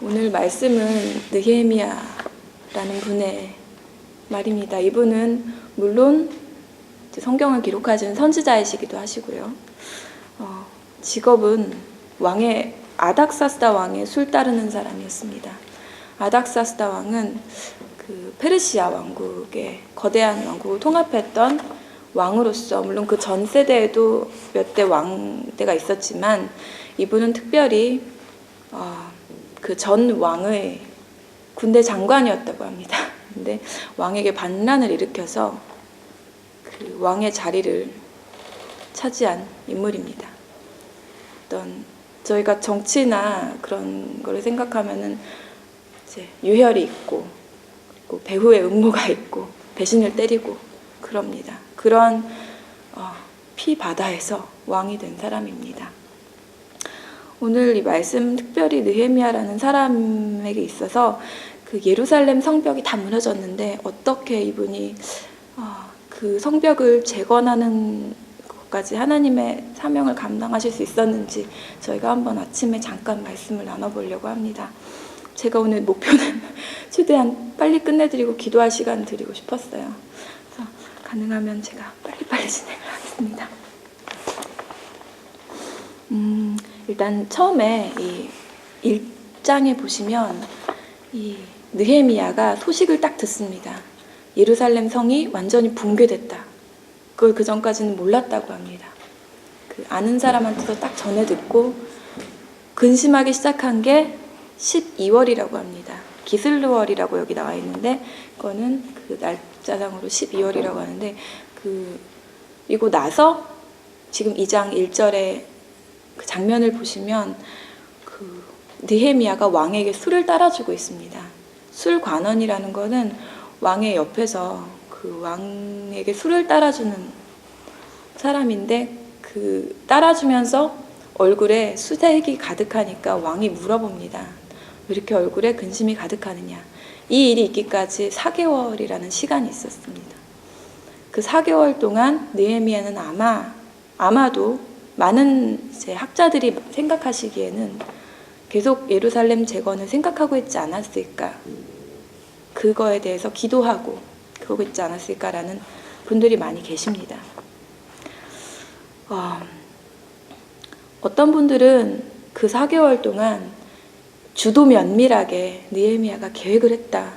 오늘 말씀은 느헤미야라는 분의 말입니다. 이분은 물론 성경을 기록하신 선지자이시기도 하시고요. 직업은 아닥사스다 왕의 술 따르는 사람이었습니다. 아닥사스다 왕은 그 페르시아 왕국의 거대한 왕국을 통합했던 왕으로서, 물론 그 전 세대에도 몇 대 왕대가 있었지만 이분은 특별히 그 전 왕의 군대 장관이었다고 합니다. 근데 왕에게 반란을 일으켜서 그 왕의 자리를 차지한 인물입니다. 저희가 정치나 그런 거를 생각하면은 이제 유혈이 있고, 그리고 배후에 음모가 있고, 배신을 때리고 그럽니다. 그런 피바다에서 왕이 된 사람입니다. 오늘 이 말씀 특별히 느헤미야라는 사람에게 있어서 그 예루살렘 성벽이 다 무너졌는데 어떻게 이분이 그 성벽을 재건하는 것까지 하나님의 사명을 감당하실 수 있었는지 저희가 한번 아침에 잠깐 말씀을 나눠보려고 합니다. 제가 오늘 목표는 최대한 빨리 끝내드리고 기도할 시간 드리고 싶었어요. 그래서 가능하면 제가 빨리빨리 진행을 하겠습니다. 일단 처음에 이 1장에 보시면 이 느헤미야가 소식을 딱 듣습니다. 예루살렘 성이 완전히 붕괴됐다. 그걸 그 전까지는 몰랐다고 합니다. 그 아는 사람한테서 딱 전해 듣고 근심하기 시작한 게 12월이라고 합니다. 기슬르월이라고 여기 나와 있는데 그거는 그 날짜상으로 12월이라고 하는데 그리고 나서 지금 2장 1절에 그 장면을 보시면 그 느헤미야가 왕에게 술을 따라주고 있습니다. 술 관원이라는 거는 왕의 옆에서 그 왕에게 술을 따라주는 사람인데 그 따라주면서 얼굴에 수색이 가득하니까 왕이 물어봅니다. 왜 이렇게 얼굴에 근심이 가득하느냐. 이 일이 있기까지 4개월이라는 시간이 있었습니다. 그 4개월 동안 느헤미야는 아마도 많은 이제 학자들이 생각하시기에는 계속 예루살렘 재건을 생각하고 있지 않았을까, 그거에 대해서 기도하고 그러고 있지 않았을까라는 분들이 많이 계십니다. 어떤 분들은 그 4개월 동안 주도 면밀하게 느헤미야가 계획을 했다,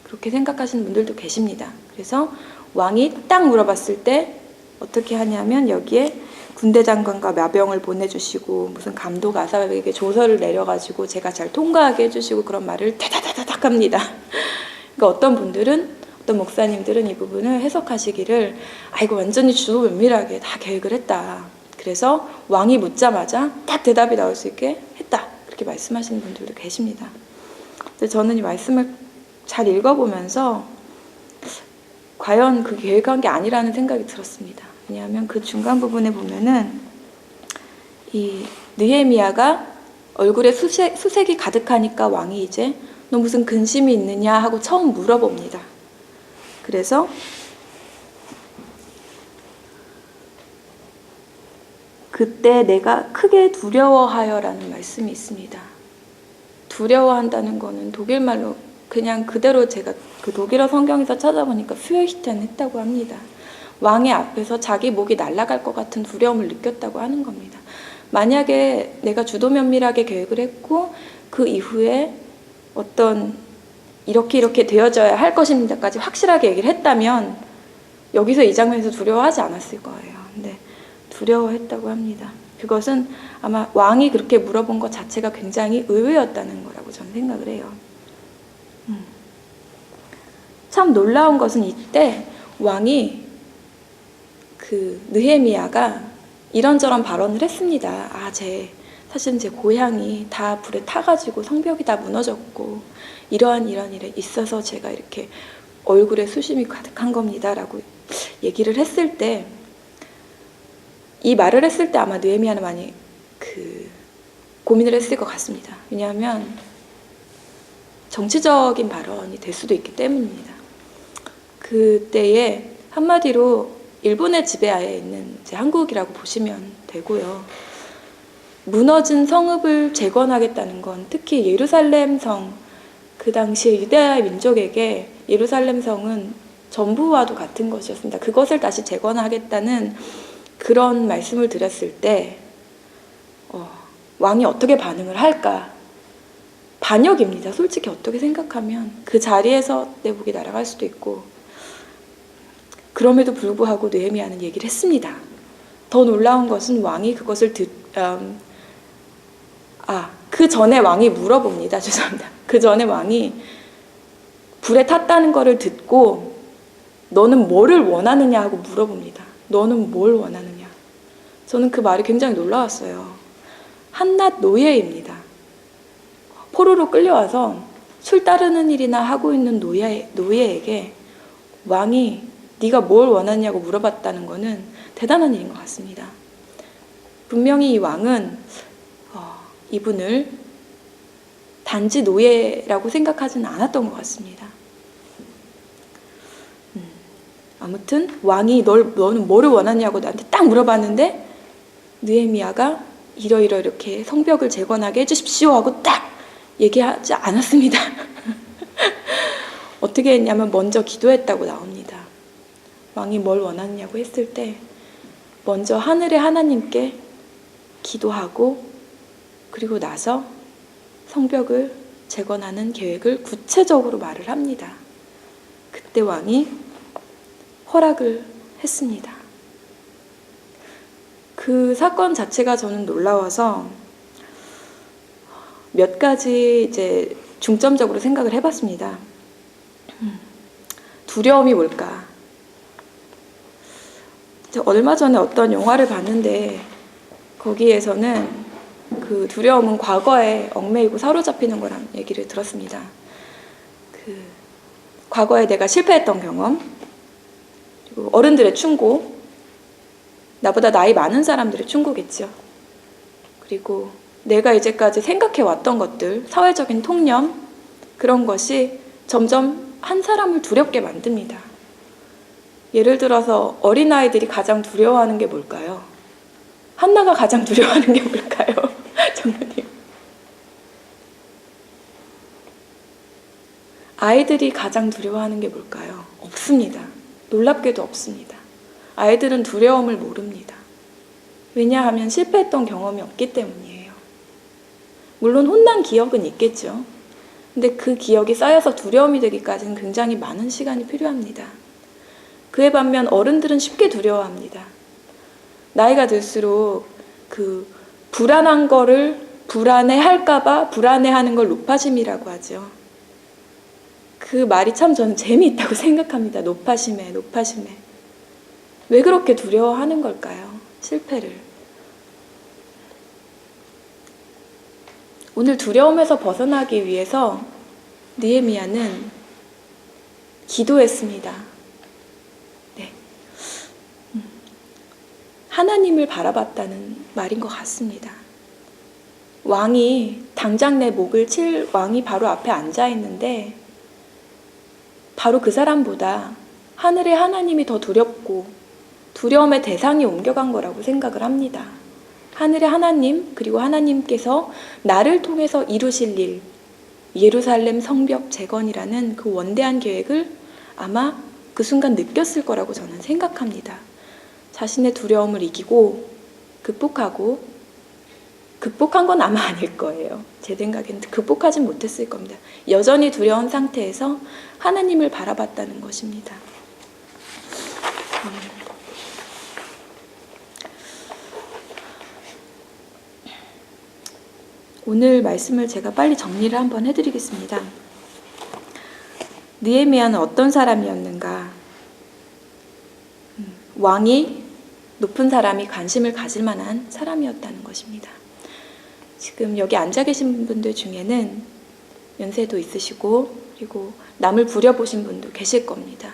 그렇게 생각하시는 분들도 계십니다. 그래서 왕이 딱 물어봤을 때 어떻게 하냐면 여기에 군대 장관과 마병을 보내주시고 무슨 감독 아사에게 조서를 내려가지고 제가 잘 통과하게 해주시고 그런 말을 다다다닥 합니다. 그러니까 어떤 목사님들은 이 부분을 해석하시기를 이거 완전히 주도 면밀하게 다 계획을 했다. 그래서 왕이 묻자마자 딱 대답이 나올 수 있게 했다. 그렇게 말씀하시는 분들도 계십니다. 근데 저는 이 말씀을 잘 읽어보면서 과연 그 계획한 게 아니라는 생각이 들었습니다. 왜냐하면 그 중간 부분에 보면은 이 느헤미야가 얼굴에 수색이 가득하니까 왕이 이제 너 무슨 근심이 있느냐 하고 처음 물어봅니다. 그래서 그때 내가 크게 두려워하여라는 말씀이 있습니다. 두려워한다는 거는 독일말로 그냥 그대로 제가 그 독일어 성경에서 찾아보니까 퓨어히텐 했다고 합니다. 왕의 앞에서 자기 목이 날아갈 것 같은 두려움을 느꼈다고 하는 겁니다. 만약에 내가 주도 면밀하게 계획을 했고 그 이후에 어떤 이렇게 되어져야 할 것입니다까지 확실하게 얘기를 했다면 여기서 이 장면에서 두려워하지 않았을 거예요. 근데 두려워했다고 합니다. 그것은 아마 왕이 그렇게 물어본 것 자체가 굉장히 의외였다는 거라고 저는 생각을 해요. 참 놀라운 것은 이때 왕이 그 느헤미야가 이런저런 발언을 했습니다. 사실은 제 고향이 다 불에 타가지고 성벽이 다 무너졌고 이러한 일에 있어서 제가 이렇게 얼굴에 수심이 가득한 겁니다 라고 얘기를 했을 때, 이 말을 했을 때 아마 느헤미야는 많이 고민을 했을 것 같습니다. 왜냐하면 정치적인 발언이 될 수도 있기 때문입니다. 그때에 한마디로 일본의 지배하에 있는 이제 한국이라고 보시면 되고요. 무너진 성읍을 재건하겠다는 건 특히 예루살렘 성, 그 당시에 유대의 민족에게 예루살렘 성은 전부와도 같은 것이었습니다. 그것을 다시 재건하겠다는 그런 말씀을 드렸을 때 왕이 어떻게 반응을 할까? 반역입니다. 솔직히 어떻게 생각하면 그 자리에서 내 목이 날아갈 수도 있고, 그럼에도 불구하고 느헤미야는 얘기를 했습니다. 더 놀라운 것은 왕이 그것을 그 전에 왕이 물어봅니다. 죄송합니다. 그 전에 왕이 불에 탔다는 거를 듣고 너는 뭐를 원하느냐 하고 물어봅니다. 너는 뭘 원하느냐. 저는 그 말이 굉장히 놀라웠어요. 한낱 노예입니다. 포로로 끌려와서 술 따르는 일이나 하고 있는 노예에게 왕이 네가 뭘 원하냐고 물어봤다는 거는 대단한 일인 것 같습니다. 분명히 이 왕은 이분을 단지 노예라고 생각하지는 않았던 것 같습니다. 아무튼 왕이 너는 뭐를 원하냐고 나한테 딱 물어봤는데 느헤미야가 이렇게 성벽을 재건하게 해주십시오 하고 딱 얘기하지 않았습니다. 어떻게 했냐면 먼저 기도했다고 나옵니다. 왕이 뭘 원하느냐고 했을 때 먼저 하늘의 하나님께 기도하고 그리고 나서 성벽을 재건하는 계획을 구체적으로 말을 합니다. 그때 왕이 허락을 했습니다. 그 사건 자체가 저는 놀라워서 몇 가지 이제 중점적으로 생각을 해봤습니다. 두려움이 뭘까? 얼마 전에 어떤 영화를 봤는데 거기에서는 그 두려움은 과거에 얽매이고 사로잡히는 거란 얘기를 들었습니다. 과거에 내가 실패했던 경험, 그리고 어른들의 충고, 나보다 나이 많은 사람들의 충고겠죠. 그리고 내가 이제까지 생각해왔던 것들, 사회적인 통념, 그런 것이 점점 한 사람을 두렵게 만듭니다. 예를 들어서 어린아이들이 가장 두려워하는 게 뭘까요? 한나가 가장 두려워하는 게 뭘까요? 장모님. 아이들이 가장 두려워하는 게 뭘까요? 없습니다. 놀랍게도 없습니다. 아이들은 두려움을 모릅니다. 왜냐하면 실패했던 경험이 없기 때문이에요. 물론 혼난 기억은 있겠죠. 근데 그 기억이 쌓여서 두려움이 되기까지는 굉장히 많은 시간이 필요합니다. 그에 반면 어른들은 쉽게 두려워합니다. 나이가 들수록 그 불안한 거를 불안해할까봐 불안해하는 걸 노파심이라고 하죠. 그 말이 참 저는 재미있다고 생각합니다. 노파심에. 왜 그렇게 두려워하는 걸까요? 실패를. 오늘 두려움에서 벗어나기 위해서 느헤미야는 기도했습니다. 네. 하나님을 바라봤다는 말인 것 같습니다. 왕이 당장 내 목을 칠 왕이 바로 앞에 앉아 있는데 바로 그 사람보다 하늘의 하나님이 더 두렵고 두려움의 대상이 옮겨간 거라고 생각을 합니다. 하늘의 하나님, 그리고 하나님께서 나를 통해서 이루실 일, 예루살렘 성벽 재건이라는 그 원대한 계획을 아마 그 순간 느꼈을 거라고 저는 생각합니다. 자신의 두려움을 이기고 극복한 건 아마 아닐 거예요. 제 생각에는 극복하진 못했을 겁니다. 여전히 두려운 상태에서 하나님을 바라봤다는 것입니다. 오늘 말씀을 제가 빨리 정리를 한번 해드리겠습니다. 느헤미야는 어떤 사람이었는가? 왕이 높은 사람이 관심을 가질 만한 사람이었다는 것입니다. 지금 여기 앉아 계신 분들 중에는 연세도 있으시고 그리고 남을 부려보신 분도 계실 겁니다.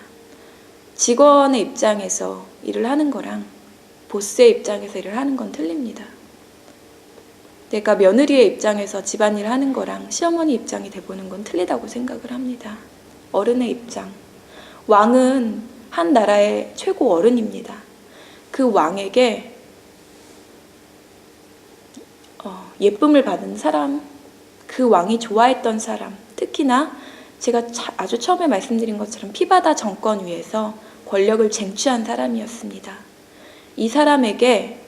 직원의 입장에서 일을 하는 거랑 보스의 입장에서 일을 하는 건 틀립니다. 내가 며느리의 입장에서 집안일 하는 거랑 시어머니 입장이 돼보는 건 틀리다고 생각을 합니다. 어른의 입장. 왕은 한 나라의 최고 어른입니다. 그 왕에게 예쁨을 받은 사람, 그 왕이 좋아했던 사람, 특히나 제가 아주 처음에 말씀드린 것처럼 피바다 정권 위에서 권력을 쟁취한 사람이었습니다. 이 사람에게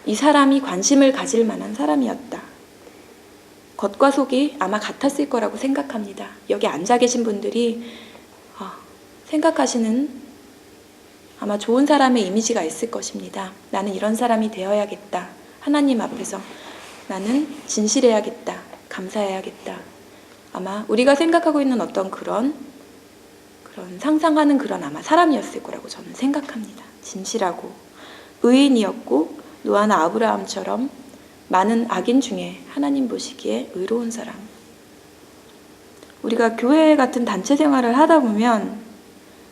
이 사람이 관심을 가질 만한 사람이었다. 겉과 속이 아마 같았을 거라고 생각합니다. 여기 앉아 계신 분들이 생각하시는 아마 좋은 사람의 이미지가 있을 것입니다. 나는 이런 사람이 되어야겠다. 하나님 앞에서 나는 진실해야겠다. 감사해야겠다. 아마 우리가 생각하고 있는 어떤 그런 상상하는 그런 아마 사람이었을 거라고 저는 생각합니다. 진실하고 의인이었고 노아나 아브라함처럼 많은 악인 중에 하나님 보시기에 의로운 사람. 우리가 교회 같은 단체 생활을 하다 보면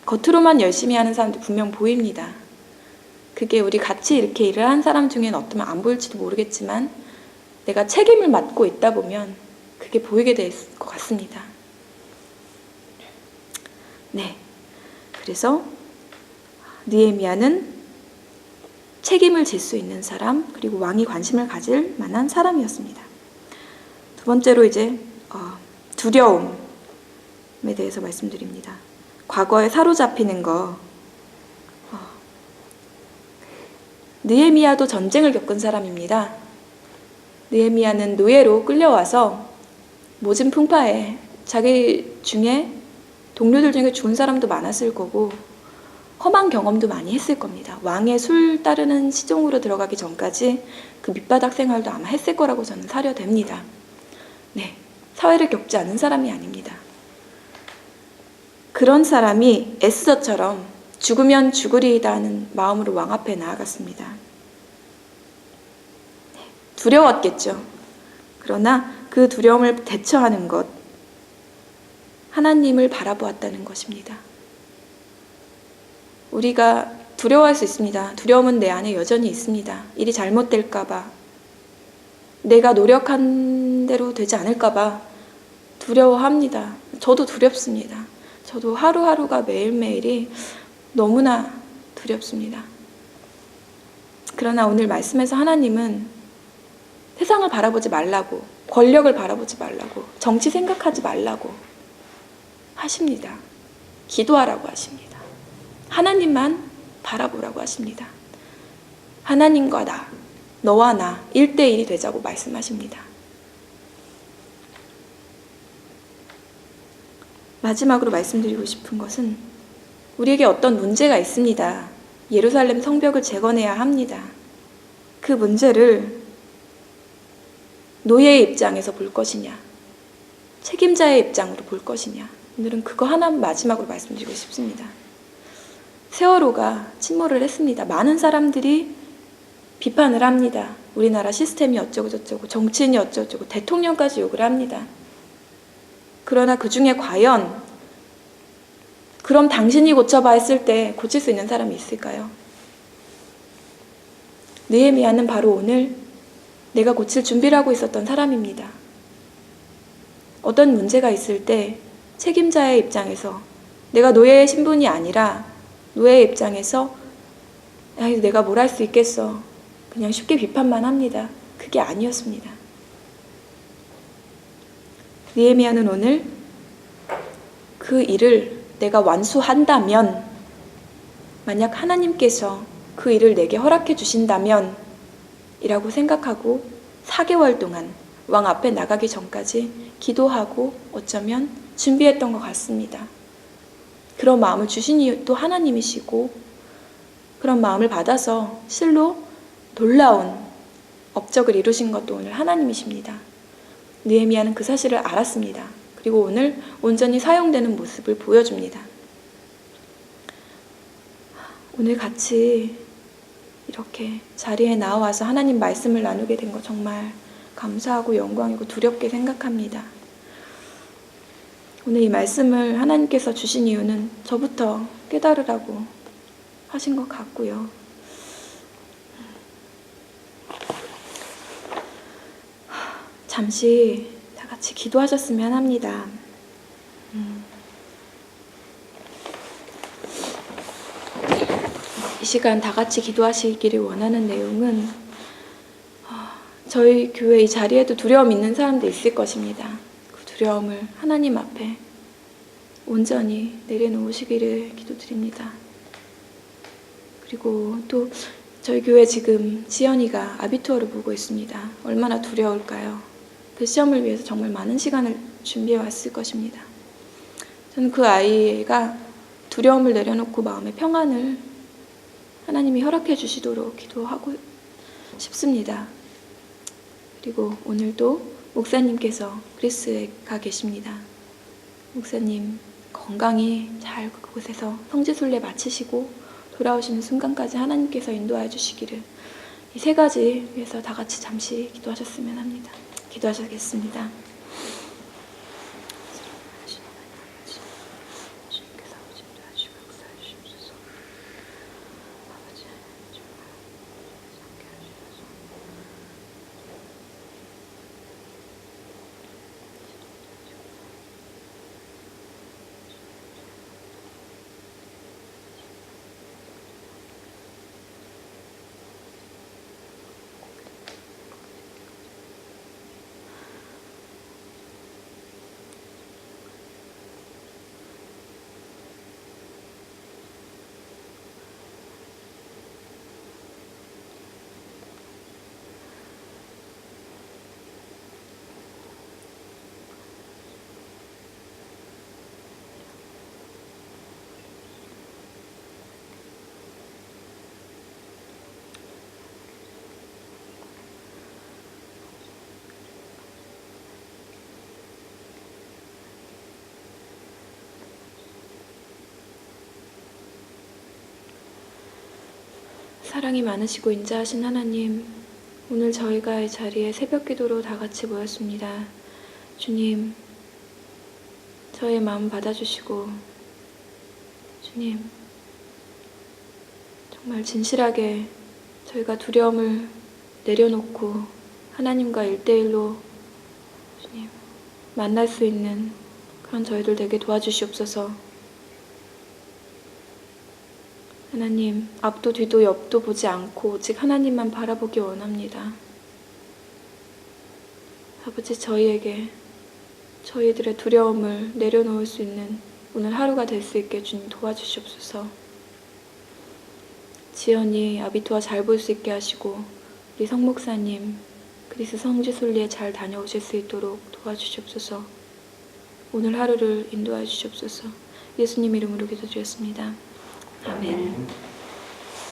겉으로만 열심히 하는 사람도 분명 보입니다. 그게 우리 같이 이렇게 일을 한 사람 중에는 어쩌면 안 보일지도 모르겠지만 내가 책임을 맡고 있다 보면 그게 보이게 될 것 같습니다. 네, 그래서 느헤미야는 책임을 질 수 있는 사람, 그리고 왕이 관심을 가질 만한 사람이었습니다. 두 번째로 이제 두려움에 대해서 말씀드립니다. 과거에 사로잡히는 거. 느헤미야도 전쟁을 겪은 사람입니다. 느헤미야는 노예로 끌려와서 모진 풍파에 자기 중에 동료들 중에 죽은 사람도 많았을 거고 험한 경험도 많이 했을 겁니다. 왕의 술 따르는 시종으로 들어가기 전까지 그 밑바닥 생활도 아마 했을 거라고 저는 사려됩니다. 네, 사회를 겪지 않은 사람이 아닙니다. 그런 사람이 에스더처럼 죽으면 죽으리이다 하는 마음으로 왕 앞에 나아갔습니다. 두려웠겠죠. 그러나 그 두려움을 대처하는 것, 하나님을 바라보았다는 것입니다. 우리가 두려워할 수 있습니다. 두려움은 내 안에 여전히 있습니다. 일이 잘못될까봐, 내가 노력한 대로 되지 않을까봐 두려워합니다. 저도 두렵습니다. 저도 하루하루가 매일매일이 너무나 두렵습니다. 그러나 오늘 말씀에서 하나님은 세상을 바라보지 말라고, 권력을 바라보지 말라고, 정치 생각하지 말라고 하십니다. 기도하라고 하십니다. 하나님만 바라보라고 하십니다. 하나님과 나, 너와 나 1대1이 되자고 말씀하십니다. 마지막으로 말씀드리고 싶은 것은 우리에게 어떤 문제가 있습니다. 예루살렘 성벽을 재건해야 합니다. 그 문제를 노예의 입장에서 볼 것이냐, 책임자의 입장으로 볼 것이냐, 오늘은 그거 하나 마지막으로 말씀드리고 싶습니다. 세월호가 침몰을 했습니다. 많은 사람들이 비판을 합니다. 우리나라 시스템이 어쩌고 저쩌고, 정치인이 어쩌고, 대통령까지 욕을 합니다. 그러나 그 중에 과연 그럼 당신이 고쳐봐 했을 때 고칠 수 있는 사람이 있을까요? 느헤미야는 바로 오늘 내가 고칠 준비를 하고 있었던 사람입니다. 어떤 문제가 있을 때 책임자의 입장에서 내가 노예의 신분이 아니라 노예의 입장에서 내가 뭘 할 수 있겠어. 그냥 쉽게 비판만 합니다. 그게 아니었습니다. 느헤미야는 오늘 그 일을 내가 완수한다면, 만약 하나님께서 그 일을 내게 허락해 주신다면 이라고 생각하고 4개월 동안 왕 앞에 나가기 전까지 기도하고 어쩌면 준비했던 것 같습니다. 그런 마음을 주신 이유도 하나님이시고 그런 마음을 받아서 실로 놀라운 업적을 이루신 것도 오늘 하나님이십니다. 느헤미야는 그 사실을 알았습니다. 그리고 오늘 온전히 사용되는 모습을 보여줍니다. 오늘 같이 이렇게 자리에 나와서 하나님 말씀을 나누게 된 거 정말 감사하고 영광이고 두렵게 생각합니다. 오늘 이 말씀을 하나님께서 주신 이유는 저부터 깨달으라고 하신 것 같고요. 잠시 다 같이 기도하셨으면 합니다. 이 시간 다 같이 기도하시기를 원하는 내용은 저희 교회 이 자리에도 두려움 있는 사람도 있을 것입니다. 그 두려움을 하나님 앞에 온전히 내려놓으시기를 기도드립니다. 그리고 또 저희 교회 지금 지연이가 아비투어를 보고 있습니다. 얼마나 두려울까요? 그 시험을 위해서 정말 많은 시간을 준비해 왔을 것입니다. 저는 그 아이가 두려움을 내려놓고 마음의 평안을 하나님이 허락해 주시도록 기도하고 싶습니다. 그리고 오늘도 목사님께서 그리스에 가 계십니다. 목사님 건강히 잘 그곳에서 성지순례 마치시고 돌아오시는 순간까지 하나님께서 인도하여 주시기를 이 세 가지 위해서 다 같이 잠시 기도하셨으면 합니다. 기도하시겠습니다. 사랑이 많으시고 인자하신 하나님, 오늘 저희가 이 자리에 새벽 기도로 다 같이 모였습니다. 주님, 저의 마음 받아주시고 주님, 정말 진실하게 저희가 두려움을 내려놓고 하나님과 1대1로 주님 만날 수 있는 그런 저희들 되게 도와주시옵소서. 하나님, 앞도 뒤도 옆도 보지 않고 오직 하나님만 바라보기 원합니다. 아버지, 저희에게 저희들의 두려움을 내려놓을 수 있는 오늘 하루가 될 수 있게 주님 도와주시옵소서. 지연이 아비투어 잘 볼 수 있게 하시고 우리 성목사님 그리스 성지순례에 잘 다녀오실 수 있도록 도와주시옵소서. 오늘 하루를 인도하여 주시옵소서. 예수님 이름으로 기도드렸습니다. 아멘.